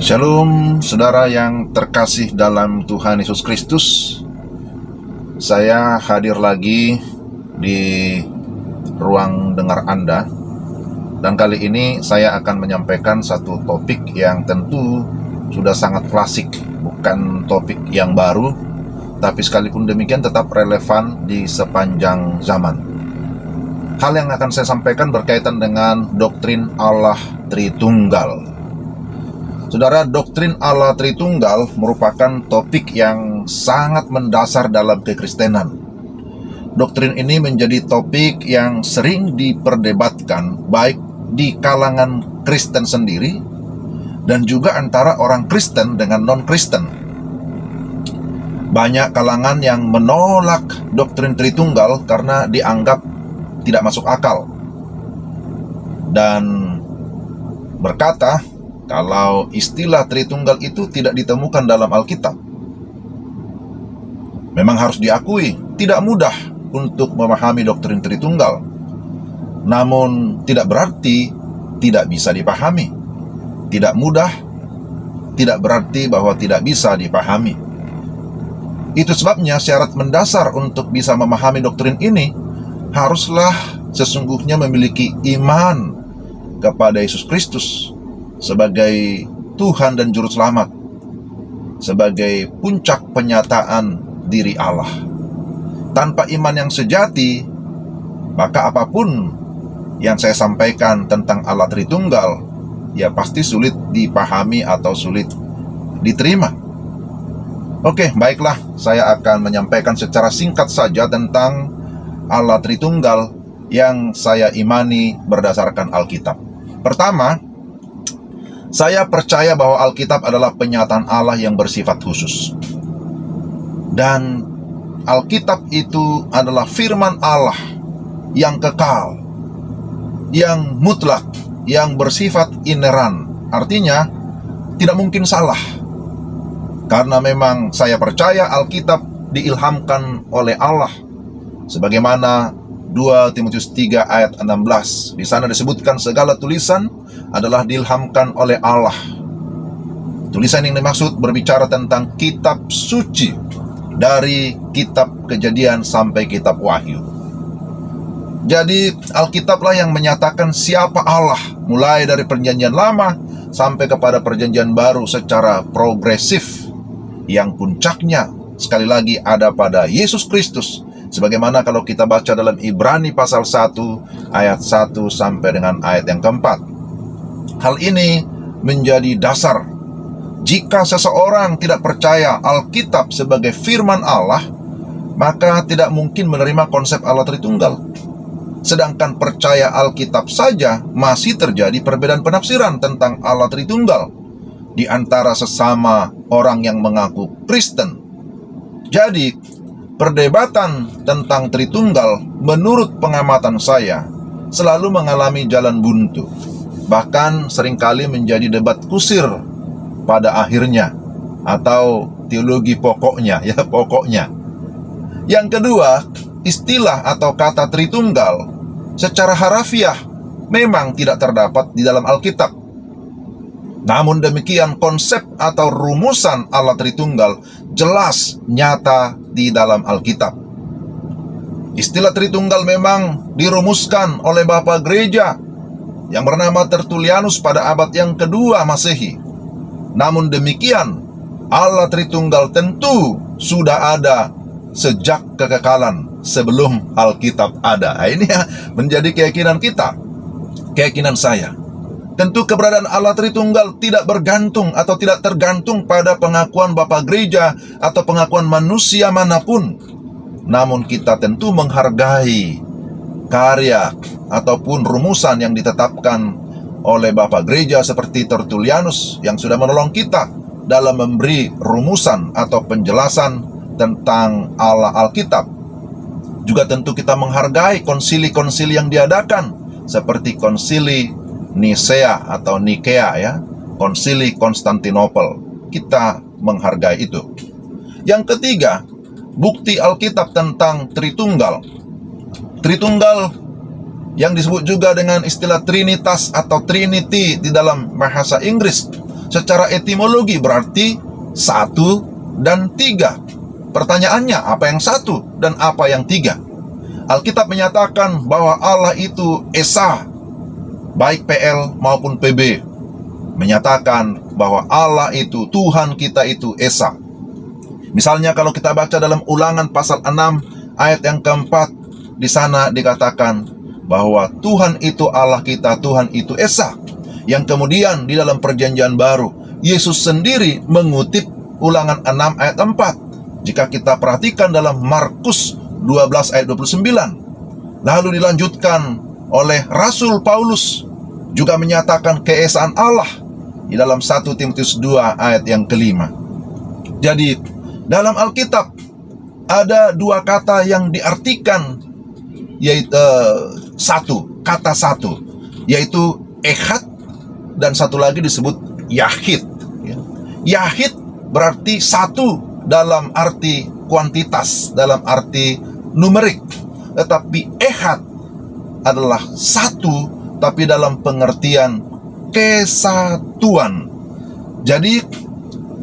Shalom, saudara yang terkasih dalam Tuhan Yesus Kristus. Saya hadir lagi di ruang dengar Anda. Dan kali ini saya akan menyampaikan satu topik yang tentu sudah sangat klasik. Bukan topik yang baru, tapi sekalipun demikian tetap relevan di sepanjang zaman. Hal yang akan saya sampaikan berkaitan dengan doktrin Allah Tritunggal. Saudara, doktrin Allah Tritunggal merupakan topik yang sangat mendasar dalam kekristenan. Doktrin ini menjadi topik yang sering diperdebatkan baik di kalangan Kristen sendiri dan juga antara orang Kristen dengan non-Kristen. Banyak kalangan yang menolak doktrin Tritunggal karena dianggap tidak masuk akal dan berkata kalau istilah Tritunggal itu tidak ditemukan dalam Alkitab. Memang harus diakui, tidak mudah untuk memahami doktrin Tritunggal. Namun, tidak berarti tidak bisa dipahami. Tidak mudah, tidak berarti bahwa tidak bisa dipahami. Itu sebabnya syarat mendasar untuk bisa memahami doktrin ini, haruslah sesungguhnya memiliki iman kepada Yesus Kristus sebagai Tuhan dan Juru Selamat, sebagai puncak penyataan diri Allah. Tanpa iman yang sejati, maka apapun yang saya sampaikan tentang Allah Tritunggal, ya pasti sulit dipahami atau sulit diterima. Oke, baiklah, saya akan menyampaikan secara singkat saja tentang Allah Tritunggal yang saya imani berdasarkan Alkitab. Pertama, saya percaya bahwa Alkitab adalah penyataan Allah yang bersifat khusus. Dan Alkitab itu adalah firman Allah yang kekal, yang mutlak, yang bersifat ineran. Artinya, tidak mungkin salah. Karena memang saya percaya Alkitab diilhamkan oleh Allah. Sebagaimana 2 Timotius 3 ayat 16. Di sana disebutkan segala tulisan adalah diilhamkan oleh Allah. Tulisan yang dimaksud berbicara tentang kitab suci, dari kitab Kejadian sampai kitab Wahyu. Jadi Alkitablah yang menyatakan siapa Allah, mulai dari perjanjian lama sampai kepada perjanjian baru secara progresif, yang puncaknya sekali lagi ada pada Yesus Kristus. Sebagaimana kalau kita baca dalam Ibrani pasal 1 ayat 1 sampai dengan ayat yang keempat. Hal ini menjadi dasar. Jika seseorang tidak percaya Alkitab sebagai firman Allah, maka tidak mungkin menerima konsep Allah Tritunggal. Sedangkan percaya Alkitab saja, masih terjadi perbedaan penafsiran tentang Allah Tritunggal di antara sesama orang yang mengaku Kristen. Jadi, perdebatan tentang Tritunggal menurut pengamatan saya selalu mengalami jalan buntu. Bahkan seringkali menjadi debat kusir pada akhirnya, atau teologi pokoknya, ya pokoknya. Yang kedua, istilah atau kata Tritunggal secara harafiah memang tidak terdapat di dalam Alkitab. Namun demikian konsep atau rumusan Allah Tritunggal jelas nyata di dalam Alkitab. Istilah Tritunggal memang dirumuskan oleh Bapa Gereja yang bernama Tertullianus pada abad yang kedua Masehi. Namun demikian, Allah Tritunggal tentu sudah ada sejak kekekalan sebelum Alkitab ada. Nah, ini menjadi keyakinan kita, keyakinan saya. Tentu keberadaan Allah Tritunggal tidak bergantung atau tidak tergantung pada pengakuan Bapa Gereja atau pengakuan manusia manapun. Namun kita tentu menghargai karya ataupun rumusan yang ditetapkan oleh Bapa Gereja seperti Tertullianus yang sudah menolong kita dalam memberi rumusan atau penjelasan tentang Allah Alkitab. Juga tentu kita menghargai konsili-konsili yang diadakan seperti konsili Nisea atau Nikea, ya, konsili Konstantinopel. Kita menghargai itu. Yang ketiga, bukti Alkitab tentang Tritunggal. Tritunggal yang disebut juga dengan istilah Trinitas atau Trinity di dalam bahasa Inggris secara etimologi berarti satu dan tiga. Pertanyaannya, apa yang satu dan apa yang tiga? Alkitab menyatakan bahwa Allah itu Esa, baik PL maupun PB, menyatakan bahwa Allah itu, Tuhan kita itu Esa. Misalnya kalau kita baca dalam Ulangan pasal 6 ayat yang keempat, di sana dikatakan bahwa Tuhan itu Allah kita, Tuhan itu Esa. Yang kemudian di dalam perjanjian baru, Yesus sendiri mengutip Ulangan 6 ayat 4. Jika kita perhatikan dalam Markus 12 ayat 29. Lalu dilanjutkan oleh Rasul Paulus juga menyatakan keesaan Allah di dalam 1 Timotius 2 ayat yang kelima. Jadi dalam Alkitab ada dua kata yang diartikan, yaitu kata satu, yaitu Echad, dan satu lagi disebut Yahid. Yahid berarti satu dalam arti kuantitas, dalam arti numerik. Tetapi Echad adalah satu, tapi dalam pengertian kesatuan. Jadi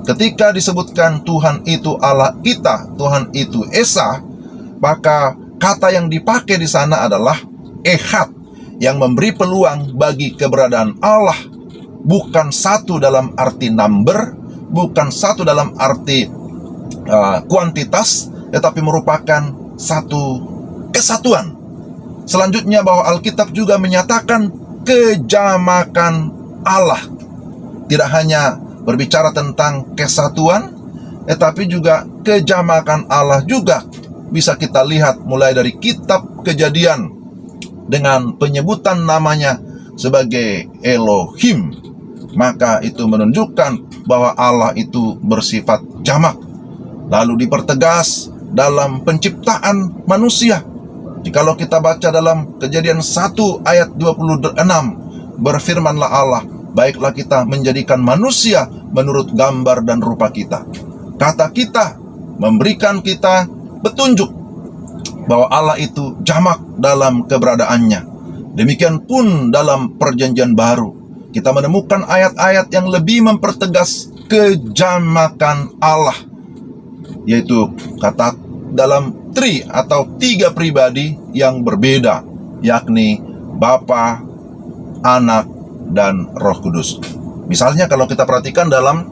ketika disebutkan Tuhan itu Allah kita, Tuhan itu Esa, maka kata yang dipakai di sana adalah Echad, yang memberi peluang bagi keberadaan Allah, bukan satu dalam arti number, bukan satu dalam arti kuantitas, tetapi merupakan satu kesatuan. Selanjutnya bahwa Alkitab juga menyatakan kejamakan Allah. Tidak hanya berbicara tentang kesatuan, tetapi juga kejamakan Allah juga bisa kita lihat mulai dari kitab Kejadian dengan penyebutan namanya sebagai Elohim. Maka itu menunjukkan bahwa Allah itu bersifat jamak. Lalu dipertegas dalam penciptaan manusia. Jikalau kita baca dalam Kejadian 1 ayat 26, berfirmanlah Allah, baiklah kita menjadikan manusia menurut gambar dan rupa kita. Kata kita memberikan kita petunjuk bahwa Allah itu jamak dalam keberadaannya. Demikian pun dalam perjanjian baru, kita menemukan ayat-ayat yang lebih mempertegas kejamakan Allah, yaitu kata dalam atau tiga pribadi yang berbeda, yakni Bapa, Anak, dan Roh Kudus. Misalnya kalau kita perhatikan dalam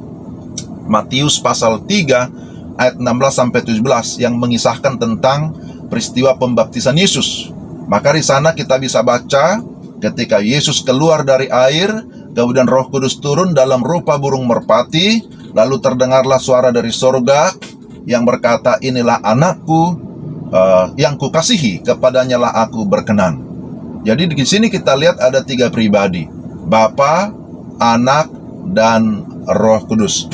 Matius pasal 3 ayat 16-17 yang mengisahkan tentang peristiwa pembaptisan Yesus. Maka di sana kita bisa baca ketika Yesus keluar dari air, kemudian Roh Kudus turun dalam rupa burung merpati, lalu terdengarlah suara dari sorga yang berkata, inilah anakku yang kukasihi, kepadanya lah aku berkenan. Jadi di sini kita lihat ada tiga pribadi, Bapa, Anak, dan Roh Kudus.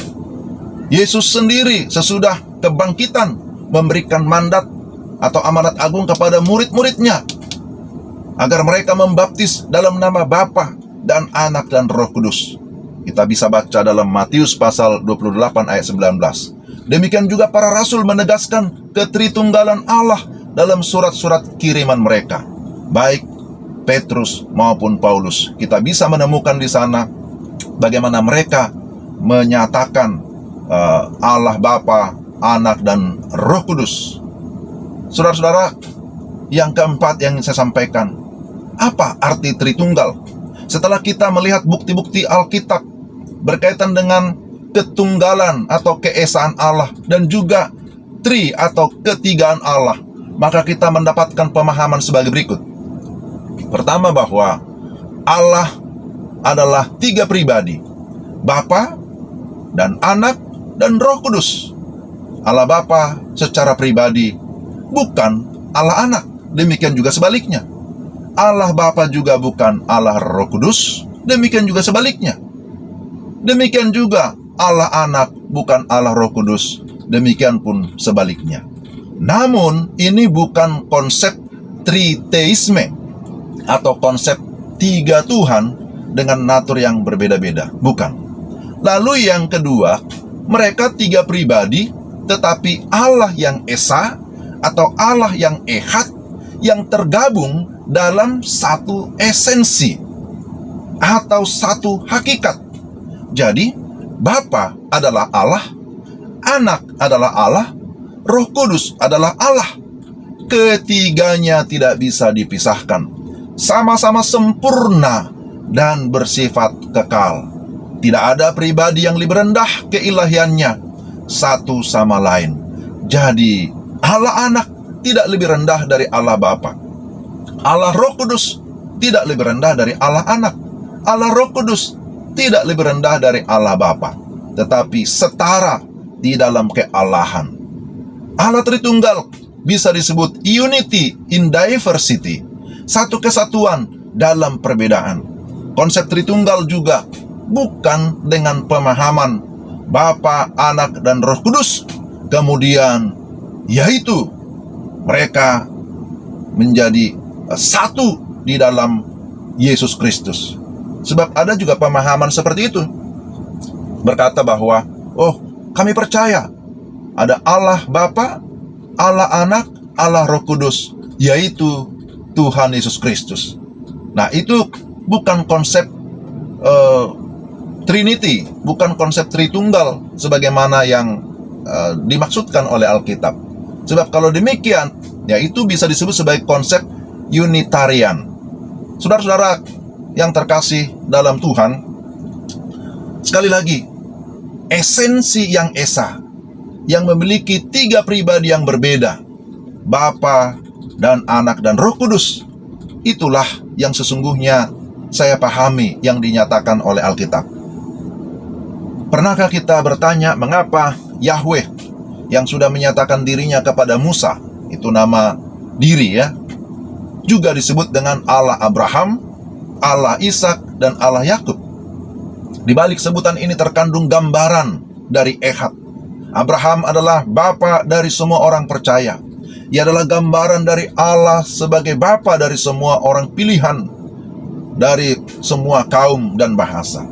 Yesus sendiri sesudah kebangkitan memberikan mandat atau amanat agung kepada murid-muridnya agar mereka membaptis dalam nama Bapa dan Anak dan Roh Kudus. Kita bisa baca dalam Matius pasal 28 ayat 19. Demikian juga para rasul menegaskan ketritunggalan Allah dalam surat-surat kiriman mereka, baik Petrus maupun Paulus. Kita bisa menemukan di sana bagaimana mereka menyatakan Allah Bapa, Anak, dan Roh Kudus. Saudara-saudara, yang keempat yang ingin saya sampaikan, apa arti Tritunggal? Setelah kita melihat bukti-bukti Alkitab berkaitan dengan ketunggalan atau keesaan Allah dan juga tri atau ketigaan Allah, maka kita mendapatkan pemahaman sebagai berikut. Pertama, bahwa Allah adalah tiga pribadi, Bapa dan Anak dan Roh Kudus. Allah Bapa secara pribadi bukan Allah Anak, demikian juga sebaliknya. Allah Bapa juga bukan Allah Roh Kudus, demikian juga sebaliknya. Demikian juga Allah Anak bukan Allah Roh Kudus, demikian pun sebaliknya. Namun ini bukan konsep triteisme atau konsep tiga Tuhan dengan natur yang berbeda-beda, bukan. Lalu yang kedua, mereka tiga pribadi, tetapi Allah yang Esa atau Allah yang Echad yang tergabung dalam satu esensi atau satu hakikat. Jadi Bapa adalah Allah, Anak adalah Allah, Roh Kudus adalah Allah. Ketiganya tidak bisa dipisahkan. Sama-sama sempurna dan bersifat kekal. Tidak ada pribadi yang lebih rendah keilahiannya satu sama lain. Jadi Allah Anak tidak lebih rendah dari Allah Bapa. Allah Roh Kudus tidak lebih rendah dari Allah Anak. Allah Roh Kudus tidak lebih rendah dari Allah Bapa, tetapi setara di dalam kealahan. Allah Tritunggal bisa disebut unity in diversity, satu kesatuan dalam perbedaan. Konsep Tritunggal juga bukan dengan pemahaman Bapa, Anak, dan Roh Kudus, kemudian yaitu mereka menjadi satu di dalam Yesus Kristus. Sebab ada juga pemahaman seperti itu, berkata bahwa kami percaya ada Allah Bapa, Allah Anak, Allah Roh Kudus, yaitu Tuhan Yesus Kristus. Nah, itu bukan konsep Trinity, bukan konsep Tritunggal sebagaimana yang dimaksudkan oleh Alkitab. Sebab kalau demikian, ya itu bisa disebut sebagai konsep Unitarian. Saudara-saudara yang terkasih dalam Tuhan, sekali lagi, esensi yang esa, yang memiliki tiga pribadi yang berbeda, Bapa dan Anak dan Roh Kudus, itulah yang sesungguhnya saya pahami yang dinyatakan oleh Alkitab. Pernahkah kita bertanya mengapa Yahweh yang sudah menyatakan dirinya kepada Musa, itu nama diri ya, juga disebut dengan Allah Abraham, Allah Ishak, dan Allah Yakub? Di balik sebutan ini terkandung gambaran dari Ehad. Abraham adalah bapa dari semua orang percaya. Ia adalah gambaran dari Allah sebagai bapa dari semua orang pilihan, dari semua kaum dan bahasa.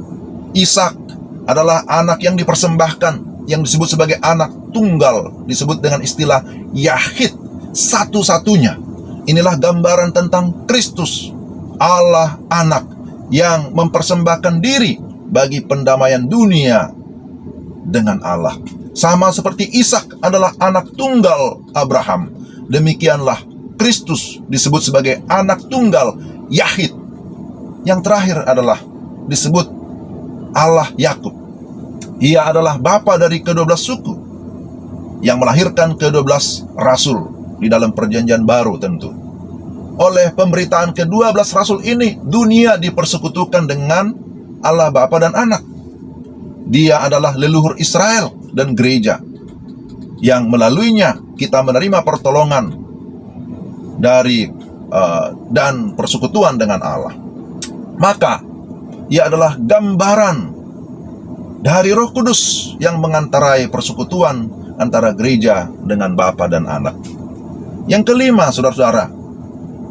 Ishak adalah anak yang dipersembahkan, yang disebut sebagai anak tunggal, disebut dengan istilah Yahid, satu-satunya. Inilah gambaran tentang Kristus, Allah Anak yang mempersembahkan diri bagi pendamaian dunia dengan Allah. Sama seperti Ishak adalah anak tunggal Abraham, demikianlah Kristus disebut sebagai anak tunggal Yahid. Yang terakhir adalah disebut Allah Yakub. Ia adalah bapa dari ke-12 suku yang melahirkan ke-12 rasul di dalam perjanjian baru tentu. Oleh pemberitaan ke-12 rasul ini, dunia dipersekutukan dengan Allah Bapa dan Anak. Dia adalah leluhur Israel dan gereja, yang melaluinya kita menerima pertolongan dari dan persekutuan dengan Allah. Maka ia adalah gambaran dari Roh Kudus yang mengantarai persekutuan antara gereja dengan Bapa dan Anak. Yang kelima, saudara-saudara,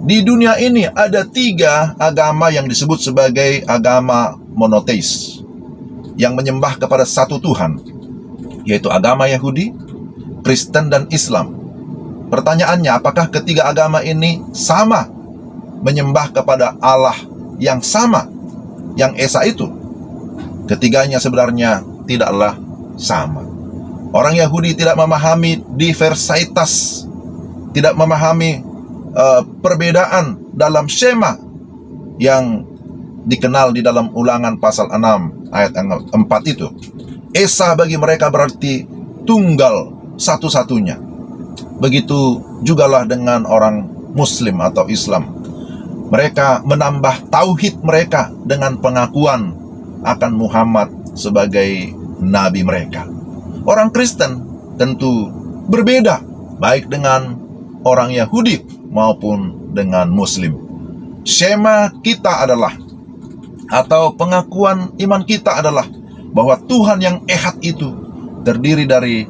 di dunia ini ada 3 agama yang disebut sebagai agama monoteis, yang menyembah kepada satu Tuhan, yaitu agama Yahudi, Kristen, dan Islam. Pertanyaannya, apakah ketiga agama ini sama menyembah kepada Allah yang sama, yang esa itu? Ketiganya sebenarnya tidaklah sama. Orang Yahudi tidak memahami diversitas, tidak memahami perbedaan dalam Shema yang dikenal di dalam Ulangan pasal 6 ayat 4 itu. Esa bagi mereka berarti tunggal, satu-satunya. Begitu jugalah dengan orang Muslim atau Islam. Mereka menambah tauhid mereka dengan pengakuan akan Muhammad sebagai nabi mereka. Orang Kristen tentu berbeda, baik dengan orang Yahudi maupun dengan Muslim. Shema kita adalah, atau pengakuan iman kita adalah, bahwa Tuhan yang ehad itu terdiri dari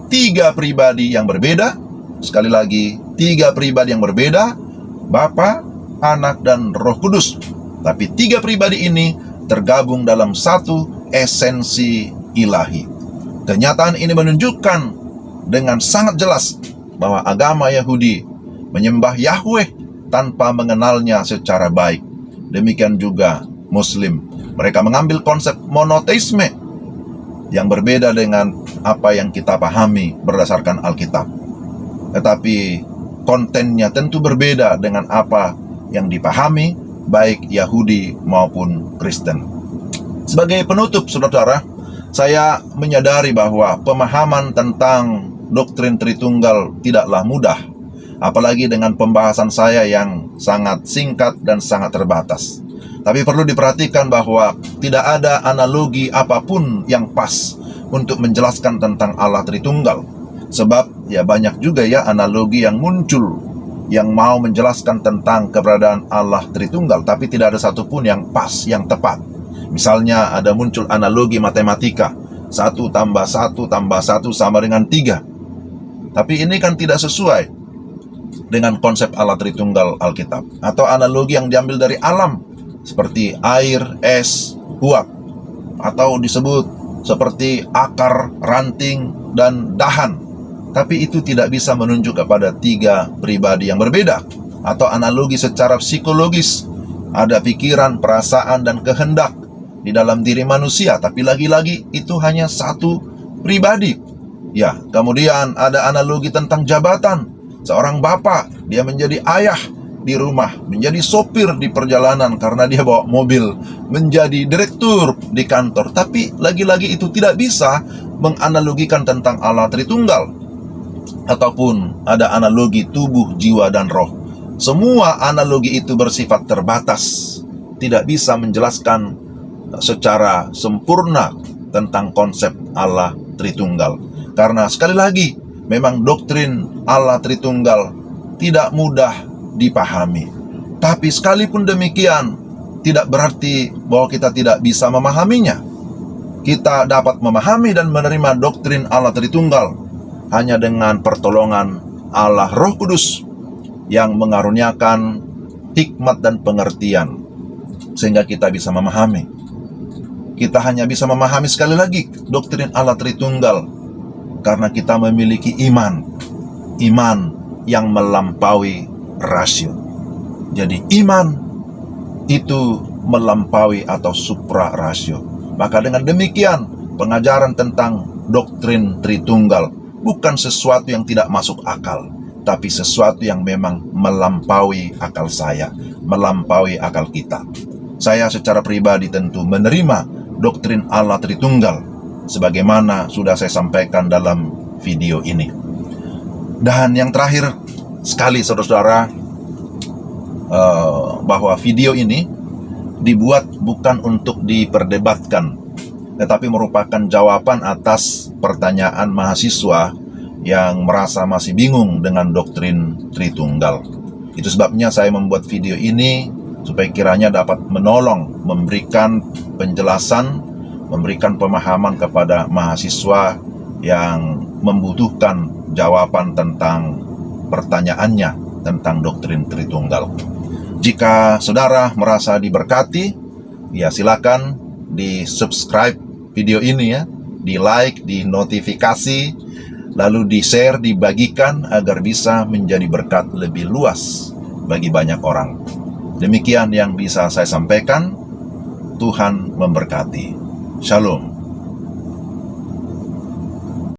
3 pribadi yang berbeda. Sekali lagi, 3 pribadi yang berbeda, Bapa, Anak, dan Roh Kudus. Tapi 3 pribadi ini tergabung dalam satu esensi ilahi. Kenyataan ini menunjukkan dengan sangat jelas bahwa agama Yahudi menyembah Yahweh tanpa mengenalnya secara baik. Demikian juga Muslim. Mereka mengambil konsep monoteisme, yang berbeda dengan apa yang kita pahami berdasarkan Alkitab. Tetapi kontennya tentu berbeda dengan apa yang dipahami baik Yahudi maupun Kristen. Sebagai penutup, saudara, saya menyadari bahwa pemahaman tentang doktrin Tritunggal tidaklah mudah, apalagi dengan pembahasan saya yang sangat singkat dan sangat terbatas. Tapi perlu diperhatikan bahwa tidak ada analogi apapun yang pas untuk menjelaskan tentang Allah Tritunggal. Sebab ya banyak juga ya analogi yang muncul yang mau menjelaskan tentang keberadaan Allah Tritunggal, tapi tidak ada satupun yang pas, yang tepat. Misalnya ada muncul analogi matematika, 1 tambah 1 tambah 1 sama dengan 3. Tapi ini kan tidak sesuai dengan konsep Allah Tritunggal Alkitab. Atau analogi yang diambil dari alam, seperti air, es, uap. Atau disebut seperti akar, ranting, dan dahan. Tapi itu tidak bisa menunjuk kepada 3 pribadi yang berbeda. Atau analogi secara psikologis, ada pikiran, perasaan, dan kehendak di dalam diri manusia, tapi lagi-lagi itu hanya 1 pribadi. Ya, kemudian ada analogi tentang jabatan. Seorang bapak, dia menjadi ayah di rumah, menjadi sopir di perjalanan karena dia bawa mobil, menjadi direktur di kantor. Tapi lagi-lagi itu tidak bisa menganalogikan tentang Allah Tritunggal. Ataupun ada analogi tubuh, jiwa, dan roh. Semua analogi itu bersifat terbatas, tidak bisa menjelaskan secara sempurna tentang konsep Allah Tritunggal. Karena sekali lagi, memang doktrin Allah Tritunggal tidak mudah dipahami. Tapi sekalipun demikian, tidak berarti bahwa kita tidak bisa memahaminya. Kita dapat memahami dan menerima doktrin Allah Tritunggal hanya dengan pertolongan Allah Roh Kudus yang mengaruniakan hikmat dan pengertian, sehingga kita bisa memahami. Kita hanya bisa memahami sekali lagi doktrin Allah Tritunggal karena kita memiliki iman yang melampaui rasio. Jadi iman itu melampaui atau supra rasio. Maka dengan demikian, pengajaran tentang doktrin Tritunggal bukan sesuatu yang tidak masuk akal, tapi sesuatu yang memang melampaui akal saya, melampaui akal kita. Saya secara pribadi tentu menerima doktrin Allah Tritunggal sebagaimana sudah saya sampaikan dalam video ini. Dan yang terakhir sekali, saudara-saudara, bahwa video ini dibuat bukan untuk diperdebatkan, tetapi merupakan jawaban atas pertanyaan mahasiswa yang merasa masih bingung dengan doktrin Tritunggal. Itu sebabnya saya membuat video ini supaya kiranya dapat menolong, memberikan penjelasan, memberikan pemahaman kepada mahasiswa yang membutuhkan jawaban tentang pertanyaannya tentang doktrin Tritunggal. Jika saudara merasa diberkati, ya silakan di-subscribe video ini ya, di-like, di-notifikasi, lalu di-share, dibagikan agar bisa menjadi berkat lebih luas bagi banyak orang. Demikian yang bisa saya sampaikan. Tuhan memberkati. Shalom.